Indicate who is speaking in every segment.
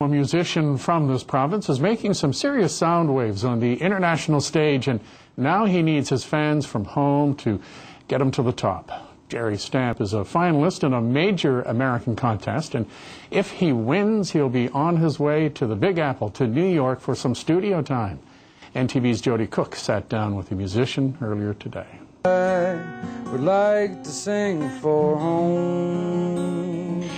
Speaker 1: A musician from this province is making some serious sound waves on the international stage, and now he needs his fans from home to get him to the top. Jerry Stamp is a finalist in a major American contest, and if he wins, he'll be on his way to the Big Apple, to New York, for some studio time. NTV's Jody Cook sat down with the musician earlier today.
Speaker 2: I would like to sing for home.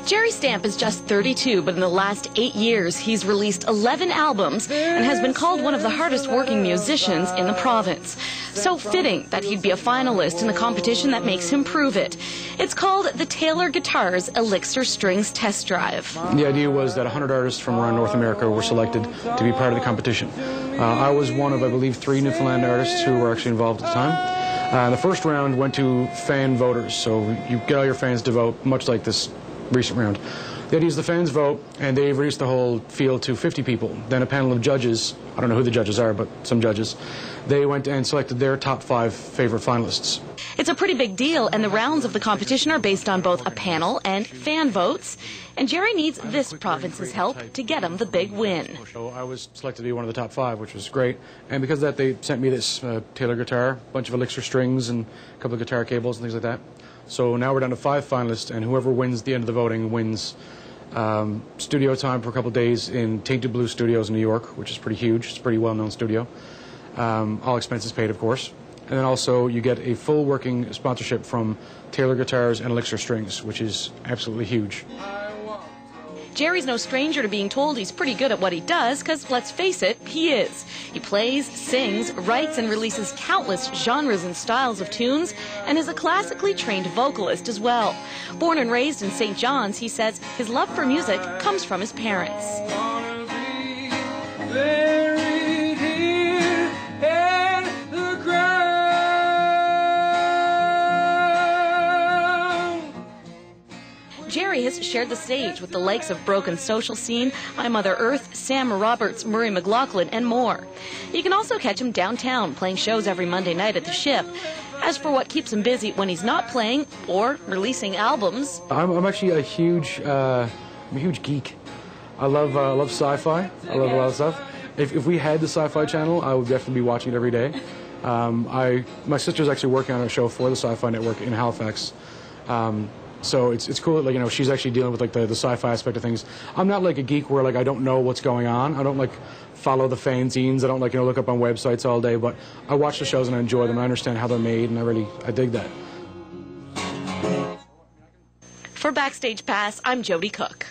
Speaker 3: Jerry Stamp is just 32, but in the last 8 years, he's released 11 albums and has been called one of the hardest working musicians in the province. So fitting that he'd be a finalist in the competition that makes him prove it. It's called the Taylor Guitars Elixir Strings Test Drive.
Speaker 4: The idea was that 100 artists from around North America were selected to be part of the competition. I was one of, I believe, 3 Newfoundland artists who were actually involved at the time. The first round went to fan voters, so you get all your fans to vote, much like this recent round. The idea is the fans vote, and they reduced the whole field to 50 people. Then a panel of judges, I don't know who the judges are, but some judges, they went and selected their top 5 favorite finalists.
Speaker 3: It's a pretty big deal, and the rounds of the competition are based on both a panel and fan votes. And Jerry needs this province's help to get him the big win.
Speaker 4: So I was selected to be one of the top 5, which was great. And because of that, they sent me this Taylor guitar, a bunch of Elixir strings, and a couple of guitar cables and things like that. So now we're down to 5 finalists, and whoever wins the end of the voting wins studio time for a couple of days in Tainted Blue Studios in New York, which is pretty huge. It's a pretty well-known studio. All expenses paid, of course. And then also you get a full working sponsorship from Taylor Guitars and Elixir Strings, which is absolutely huge.
Speaker 3: Jerry's no stranger to being told he's pretty good at what he does, because let's face it, he is. He plays, sings, writes, and releases countless genres and styles of tunes, and is a classically trained vocalist as well. Born and raised in St. John's, he says his love for music comes from his parents. Jerry has shared the stage with the likes of Broken Social Scene, I Mother Earth, Sam Roberts, Murray McLaughlin, and more. You can also catch him downtown playing shows every Monday night at the Ship. As for what keeps him busy when he's not playing or releasing albums,
Speaker 4: I'm actually a huge geek. I love sci-fi. I love a lot of stuff. If we had the Sci-Fi Channel, I would definitely be watching it every day. My sister's actually working on a show for the Sci-Fi Network in Halifax. So it's cool that, like, you know, she's actually dealing with like the sci-fi aspect of things. I'm not like a geek where like I don't know what's going on. I don't like follow the fanzines. I don't like, you know, look up on websites all day, but I watch the shows and I enjoy them. I understand how they're made, and I dig that.
Speaker 3: For Backstage Pass, I'm Jody Cook.